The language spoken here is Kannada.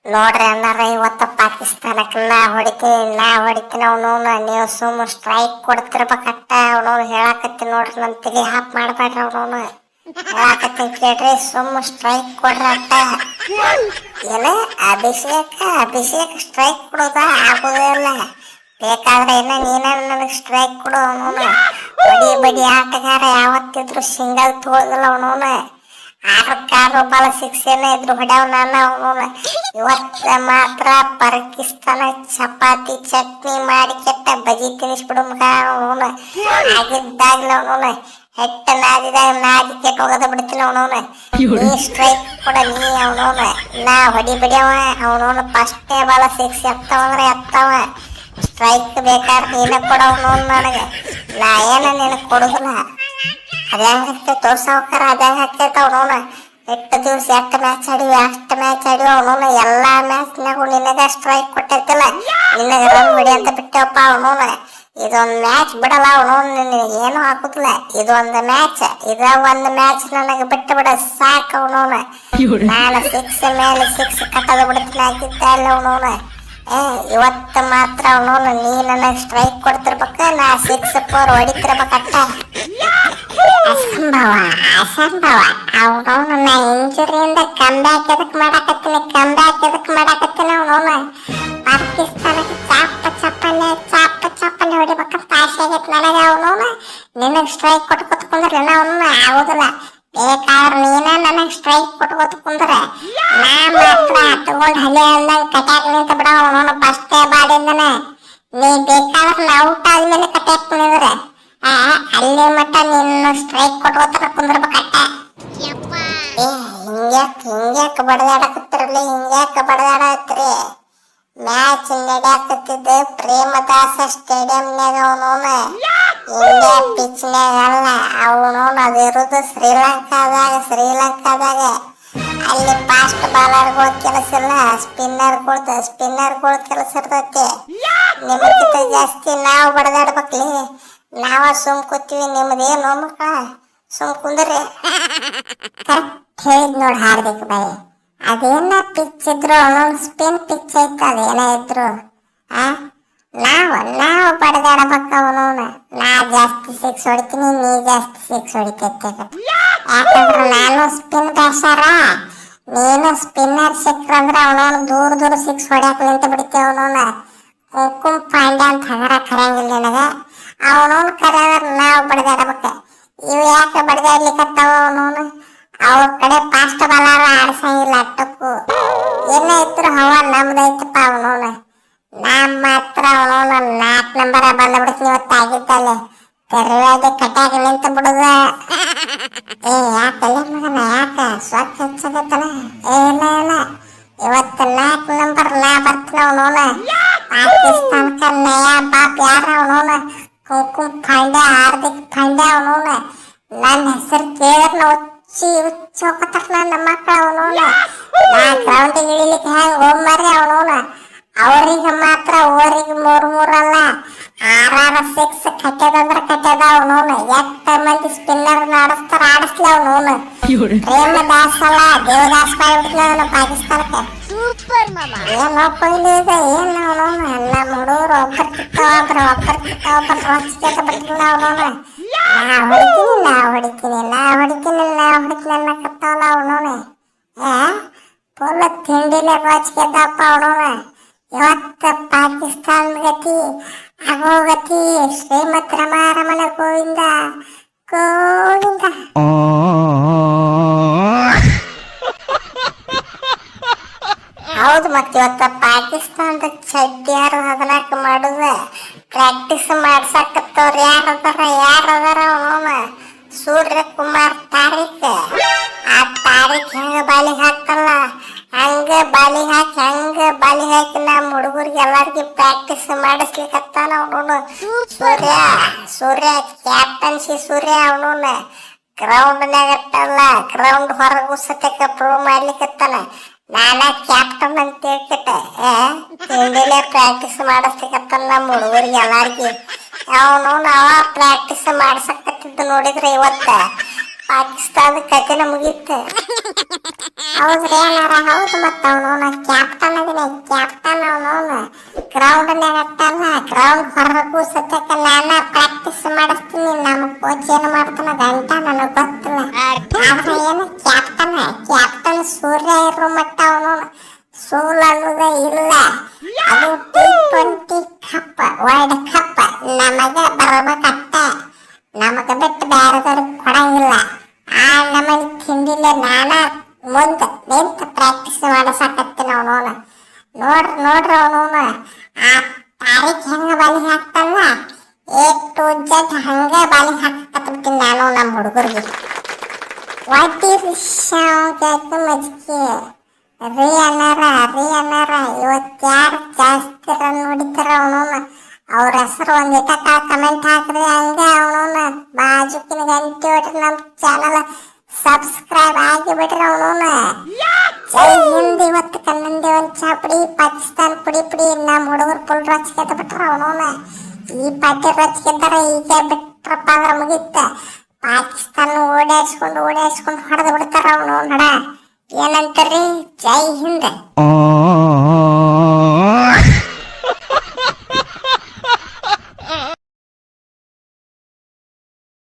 ನೋಡ್ರಿ ಅಣ್ಣಾರ, ಇವತ್ತ ಪಾಕಿಸ್ತಾನಕ್ಕೆ ನಾ ಹೊಡಿತೀನಿ ಅವನವನ್ನ. ನೀವು ಸುಮ್ಮ ಸ್ಟ್ರೈಕ್ ಕೊಡ್ತಿರ್ಬೇಕಟ್ಟ. ಅವನವ್ನು ಹೇಳಾಕತ್ತೀನಿ ನೋಡ್ರಿ, ನನ್ನ ತಲೆ ಹಾಪ್ ಮಾಡ್ಬೇಡ್ರಿ. ಅವನವನ್ನ ಹೇಳಾಕತ್ತೀನಿ ಕೇಳ್ರಿ, ಸುಮ್ಮ ಸ್ಟ್ರೈಕ್ ಕೊಡ್ರಿ ಅಟ್ಟ. ಏನ ಅಭಿಷೇಕ್ ಸ್ಟ್ರೈಕ್ ಕೊಡೋದ ಆಗೋದೇ ಇಲ್ಲ. ಬೇಕಾದ್ರೆ ನೀನ ನನಗೆ ಸ್ಟ್ರೈಕ್ ಕೊಡು. ಅವನವನ್ನ ಬಡಿ ಆಟಗಾರ ಯಾವತ್ತಿದ್ರು ಸಿಂಗಲ್ ತಗೋದಿಲ್ಲ. ಅವನವನ್ನ 6 ಬಾಲ 6 ಇದ್ರು ಹೊಡ್ಯಾವ ನಾನು. ಅವನು ಇವತ್ತ ಮಾತ್ರ ಪಾಕಿಸ್ತಾನ ಚಪಾತಿ ಚಟ್ನಿ ಮಾಡಿ ಕೆಟ್ಟ ಬಜಿ ತಿನ್ನಿಸ್ಬಿಡು ಮಗ. ಅವನು ಆಗಿದ್ದಾಗ್ಲ ಅವನು ಹೆಟ್ಟ ನಾದಿ ಕೆಟ್ಟ ಹೋಗದ ಬಿಡ್ತೀನಿ. ಅವನವನ ನೀ ಸ್ಟ್ರೈಕ್ ಕೊಡ, ನೀ ಅವನವನ ನಾ ಹೊಡಿಬಿಡ್ಯವ. ಅವನವನು ಫಸ್ಟ್ನೇ ಬಾಲ 6 ಎತ್ತವಂದ್ರೆ ಎತ್ತವ. ಸ್ಟ್ರೈಕ್ ಬೇಕಾದ್ರೆ ನೀನ ಕೊಡ ಅವನವನ್ ನನಗೆ. ನಾ ಏನ ನಿನಗೆ ಕೊಡುದಿಲ್ಲ. ಅದ್ಯಾಂಗ ತೋರ್ಸವಕ್ಕಾರ ಅದ್ಯಾಂಗ ಹಾಕೈತ. ಅವನವನ ಎಷ್ಟು ದಿವ್ಸ ಎಷ್ಟು ಮ್ಯಾಚ್ ಆಡಿವಿ, ಅಷ್ಟು ಮ್ಯಾಚ್ ಆಡಿವಿ. ಅವನವನ ಎಲ್ಲಾ ಮ್ಯಾಚ್ನಾಗು ನಿನಗ ಸ್ಟ್ರೈಕ್ ಕೊಟ್ಟೈತಿಲ್ಲ, ನಿನಗ ರನ್ ಹೊಡಿ ಅಂತ ಬಿಟ್ಟವಪ್ಪ. ಅವನವನ ಇದೊಂದು ಮ್ಯಾಚ್ ಬಿಡಲ್ಲ. ಅವನವನ್ ನಿನಗೆ ಏನು ಹಾಕುದಿಲ್ಲ. ಇದೊಂದು ಮ್ಯಾಚ್ ನನಗೆ ಬಿಟ್ಟು ಬಿಡ ಸಾಕು. ಅವನವನ ನಾನು 6 ಮೇಲೆ 6 ಕಟ್ಟದ ಬಿಡ್ತೀನಿ ಹಾಕಿದ್ದ ಅಲ್ಲ. ಅವನವನ ಇವತ್ತು ಮಾತ್ರ ಅವನವನು ನೀ ನನಗೆ ಸ್ಟ್ರೈಕ್ ಕೊಡ್ತಿರ್ಬೇಕ, ನಾ 6-4 ಹೊಡಿತಿರ್ಬೇಕಟ್ಟ. ಅಸಂಭವ ಅವನವನು ನಾ ಇಂಜುರಿಯಿಂದ ಕಮ್ ಬ್ಯಾಕ್ ಎದಕ್ ಮಾಡಾಕತ್ತೀನಿ. ಅವನವನು ಪಾಕಿಸ್ತಾನಕ್ಕೆ ಚಪ್ಪಲಿ ಹೊಡಿಬೇಕಂತ ಆಸೆ ಆಗೈತೆ ನನಗೆ. ಅವನವನು ನಿನಗೆ ಸ್ಟ್ರೈಕ್ ಕೊಟ್ಕೊತ ಕುಂದ್ರೆ ಅವನವನು ಆಗೋದಿಲ್ಲ. ಬೇಕಾದ್ರೆ ನೀನ ನನಗೆ ಸ್ಟ್ರೈಕ್ ಕೊಟ್ಕೊತ ಕುಂದ್ರೆ ನಾ ಮಾತ್ರ ತಗೊಂಡು ಹಲೆ ಅಂದಂಗೆ ಕಟ್ಯಾಕ್ ನಿಂತ ಬಿಡ. ಅವನವನು ಫಸ್ಟೇ ಬಾಡಿಂದನೆ ನೀ ಬೇಕಾದ್ರೆ ಔಟ್ ಆದ್ಮೇಲೆ ಕಟ್ಯಾಕ್ ನಿಂದ್ರೆ ಅಲ್ಲಿ ಮಟ್ಟ ನಿನ್ನ ಸ್ಟ್ರೈಕ್ ಕೊಟ್ಕೋತಾರ ಕುಂದ್ರಬೇಕಟ್ಟ. ಹಿಂಗ್ಯಾಕ ಬಡದಾಡಕತ್ತಿರಲಿ, ಹಿಂಗ್ಯಾಕ ಬಡದಾಡತ್ರಿ? ಮ್ಯಾಚ್ ನಡೆಯಾಕತ್ತಿದ್ದು ಪ್ರೇಮದಾಸ ಸ್ಟೇಡಿಯಂನ್ಯಾಗ. ಅವನವನು ಇಂಡಿಯಾ ಪಿಚ್ನ್ಯಾಗ ಅಲ್ಲ. ಅವನವನು ಅದಿರೋದು ಶ್ರೀಲಂಕಾದಾಗ. ಅಲ್ಲಿ ಫಾಸ್ಟ್ ಬಾಲರ್ಗಳು ಕೆಲಸ ಇಲ್ಲ, ಸ್ಪಿನ್ನರ್ಗಳು ಕೆಲಸ ಇರ್ತೈತಿ. ನಿಮಗಿಂತ ಜಾಸ್ತಿ ನಾವು ಬಡದಾಡ್ಬೇಕ್ಲಿ. ನಾವ ಸುಮ್ ಕೂತೀವಿ, ನಿಮ್ದೇನು ಮಕ್ಕಳ ಸುಮ್ ಕುಂದ್ರಿ. ಕರೆಕ್ಟ್ ಹೇಳಿದ್ ನೋಡಿ ಹಾರ್ದಿಕ್ ಬಾಯಿ. ಅದೇನ ಪಿಚ್ ಇದ್ರು ಅವನೊಂದು ಸ್ಪಿನ್ ಪಿಚ್ ಐತ, ಅದೇನ ಇದ್ರು ನಾವು ಬಡದಾಡಬೇಕ. ಅವನವನು ನಾ ಜಾಸ್ತಿ 6 ಹೊಡಿತೀನಿ, ನೀ ಜಾಸ್ತಿ 6 ಹೊಡಿತೈತೆ. ಯಾಕಂದ್ರೆ ನಾನು ಸ್ಪಿನ್ ಬ್ಯಾಟ್ಸರ, ನೀನು ಸ್ಪಿನ್ನರ್ ಸಿಕ್ಕ್ರಂದ್ರೆ ಅವನವನು ದೂರ 6 ಹೊಡ್ಯಾಕ ನಿಂತ ಬಿಡ್ತೇವೆ. ಅವನವನ ಕುಂಕುಮ್ ಪಾಂಡ್ಯ ಅಂತ ಹಗರ ಕರೆಯಂಗಿಲ್ಲ ನನಗೆ. ಅವನವನು ಕರೆಯಂದ್ರೆ ನಾವು ಬಡದಾಡಬೇಕ. ಇವು ಯಾಕೆ ಬಡದಾಡ್ಲಿಕ್ಕತ್ತಾವ? ಅವನವನು ಅವ್ರ ಕಡೆ ಫಾಸ್ಟ್ ಬಾಲರ್ ಆಡ್ಸಂಗಿಲ್ಲ ಅಟ್ಟಕ್ಕೂ. ಏನ ಇದ್ರು ಹವ ನಮ್ದೈತಪ್ಪ. ಅವನವನು ನಾನ್ ಮಾತ್ರ ಅವನವನು 4 ನಂಬರ್ ಬಂದ ಬಿಡ್ತೀನಿ ಇವತ್ತು ಆಗಿದ್ದಲ್ಲೇ. ತೆರವಾದ ಕಟ್ಯಾಗ ನಿಂತ ಬಿಡುದ. ಯಾಕಲ್ಲ ಮಗನ, ಯಾಕ ಸ್ವಚ್ಛ ಹಚ್ಚಗತ್ತಲ್ಲ? ಇಲ್ಲ ಇವತ್ತು 4 ನಂಬರ್ ನಾ ಬರ್ತೀನಿ. ಅವನವನು ಪಾಕಿಸ್ತಾನಕ್ಕ ನಯಾ ಬಾಪ್ ಯಾರ? ಅವನವನು ಕುಂಕುಮ್ ಪಾಂಡ್ಯ, ಹಾರ್ದಿಕ್ ಪಾಂಡ್ಯ. ಅವನವನು ನನ್ನ ಹೆಸರು ಕೇಳಿದ್ರೆ ಹುಚ್ಚಿ ಹೋಗತ್ತಾರ ನನ್ನ ಮಕ್ಕಳು. ಅವನವನು ನಾ ಗ್ರೌಂಡಿಗೆ ಇಳಿಲಿಕ್ಕೆ ಹೆಂಗ್ ಹೋಗ್ಮಾರಿ. ಅವನವನು ಅವ್ರಿಗೆ ಮಾತ್ರ ಓವರಿಗೆ 3 ಅಲ್ಲ 6 6 ಕಟ್ಟದಂದ್ರೆ ಕಟ್ಟದ. ಅವನವನು ಎಷ್ಟು ಮಂದಿ ಸ್ಪಿನ್ನರ್ ಆಡಿಸ್ಲಿ. ಅವನವನು ಪ್ರೇಮದಾಸ್ ಅಲ್ಲ, ದೇವದಾಸ್ ಮಾಡ್ಬಿಡ್ತಾನ ಪಾಕಿಸ್ತಾನಕ್ಕೆ. ಏನೋ ಕೊಯ್ಲಿ ಇದೆ ಏನ್? ಅವನವನು ಎಲ್ಲ ಹುಡುಗರು ಒಬ್ಬರು ಕಿತ್ತೊಬ್ರು ರೊಚ್ಚಿಗೆ ಬಿಟ್ಟಿಲ್ಲ. ಅವನವನು ನಾ ಹೊಡಿತೀನಿ ಅನ್ನಕತ್ತವಲ್ಲ. ಅವನವನು ಫುಲ್ ತಿಂಡಿಲೆ ರೊಚ್ಚಿಗೆದ್ದಪ್ಪ. ಅವನವನು ಇವತ್ತು ಪಾಕಿಸ್ತಾನ ಗತಿ ಅಗೋಗತಿ. ಶ್ರೀಮತ್ ರಮಣ ಗೋವಿಂದ. ಹೌದು, ಮತ್ತೆ ಇವತ್ತ ಪಾಕಿಸ್ತಾನದ ಚಡ್ಡಿಯಾರು 14 ಮಾಡುದ ಪ್ರಾಕ್ಟೀಸ್ ಮಾಡ್ಸಕತ್ತವ್ರು ಯಾರದಾರ? ಅವನವನ ಸೂರ್ಯ ಕುಮಾರ್ ತಾರೀಕ್. ಆ ತಾರೀಕ್ ಹೆಂಗ ಬಾಲಿಗೆ ಹಾಕ್ತಲ್ಲ ಹಂಗ ಬಾಲಿಗೆ ಹಾಕಿ ನಮ್ಮ ಹುಡುಗರಿಗೆ ಎಲ್ಲಾರ್ಗಿ ಪ್ರಾಕ್ಟೀಸ್ ಮಾಡಿಸ್ಲಿಕ್ಕತ್ತಾನ. ಅವನು ಸೂರ್ಯ ಕ್ಯಾಪ್ಟನ್ಸಿ ಸೂರ್ಯ. ಅವನು ಗ್ರೌಂಡ್ನಾಗಟ್ಟಲ್ಲ, ಗ್ರೌಂಡ್ ಹೊರಗೂ ಸತ್ಯಕ್ಕೆ ಪ್ರೂವ್ ಮಾಡ್ಲಿಕ್ಕತ್ತಾನ. ನಾನ ಕ್ಯಾಪ್ಟನ್ ಅಂತ ಹೇಳ್ಕಟ್ಟೆ ತಿಂಡಿಲೆ ಪ್ರಾಕ್ಟೀಸ್ ಮಾಡಿಸ್ಲಿಕ್ಕತ್ತಾನ ನಮ್ಮ ಹುಡುಗರಿಗೆ ಎಲ್ಲಾರ್ಗಿ. ಅವನು ಪ್ರಾಕ್ಟೀಸ್ ಮಾಡ್ಸಕತ್ತಿದ್ದು ನೋಡಿದ್ರೆ ಇವತ್ತ ಪಾಕಿಸ್ತಾನದ ಕಥೆನ ಮುಗೀತು. ಹೌದ್ರಿ ಏನಾರ ಹೌದು ಮತ್ತ ಅವನು ಕ್ಯಾಪ್ಟನ್ ಅದೀನಿ ಕ್ಯಾಪ್ಟನ್ ಅವನು ಗ್ರೌಂಡ್ನ್ಯಾಗ ಅಟ್ಟಲ್ಲ ಗ್ರೌಂಡ್ ಹೊರಗೂ ಸತ್ಯಕ್ಕೆ ನಾನ ಪ್ರಾಕ್ಟೀಸ್ ಮಾಡಿಸ್ತೀನಿ ನಮ್ಮ ಕೋಚ್ ಏನು ಮಾಡ್ತಾನ ಗಂಟ ನನಗೆ ಗೊತ್ತಿಲ್ಲ ಆದ್ರೆ ಏನು ಕ್ಯಾಪ್ಟನ್ ಸೂರ್ಯ ಇರೋ ಮಟ್ಟ ಅವನು ಸೋಲ್ ಅನ್ನೋದೇ ಇಲ್ಲ ಅದು T20 ಕಪ್ ವರ್ಲ್ಡ್ ಕಪ್ ನಮಗೆ ಬರ್ಬೇಕಟ್ಟ ನಮಗೆ ಬಿಟ್ಟು ಬೇರೆದವ್ರಿಗೆ ಕೊಡಂಗಿಲ್ಲ ಆ ನಮ್ಮನೆ ತಿಂಡಿಲೆ ನಾನ ಮುಂದೆ ನಿಂತು ಪ್ರಾಕ್ಟೀಸ್ ಮಾಡಿಸಕತ್ತೀನಿ ಅವನವನು ನೋಡ್ರಿ ಅವನವನು ಆ ತಾರೀಖ್ ಹೆಂಗ ಬಾಲಿ ಹಾಕ್ತಲ್ಲ A to Z ಹಂಗ ಬಾಲಿ ಹಾಕತ್ಬಿಡ್ತೀನಿ ನಾನು ನಮ್ಮ ಹುಡುಗರಿಗೆ ವಾಟಿರ್ ಶಾವ್ಗೆ ಮಜ್ಜಿಗೆ ರೀ ಅನ್ನಾರ ಇವತ್ತು ಯಾರು ಜಾಸ್ತಿ ರನ್ ಹೊಡಿತಾರ ಅವನವನು ಅವ್ರ ಹೆಸರು ಒಂದಿಟ ಕಮೆಂಟ್ ಹಾಕ್ರಿ ಹಂಗ ಅವನವನು ಬಾಜುಕಿನ ಗಂಟೆ ಹೊಡ್ರಿ ನಮ್ಮ ಚಾನಲ್ ಸಬ್ಸ್ಕ್ರೈಬ್ ಆಗಿ ಬಿಡ್ರಿ ಅವನವನು ಜೈ ಹಿಂದ್ ಇವತ್ತು ಕನ್ನಂದಿ ಒಂದು ಚಾಪುಡಿ ಪಾಕಿಸ್ತಾನ ಪುಡಿ ನಮ್ಮ ಹುಡುಗರು ಫುಲ್ ರೊಚ್ಚಿಗೆದ್ದ ಬಿಟ್ರ ಅವನವನು ಈ ಪಾಟಿ ರೊಚ್ಚಿಗೆದ್ದಾರ ಈಗ ಬಿಟ್ರಪ್ಪ ಅಂದ್ರೆ ಮುಗಿತ ಪಾಕಿಸ್ತಾನ ಓಡಾಡ್ಸ್ಕೊಂಡು ಹೊಡೆದು ಬಿಡ್ತಾರ ಅವನು ನಡ ಏನಂತಾರ್ರಿ ಜೈ ಹಿಂದ್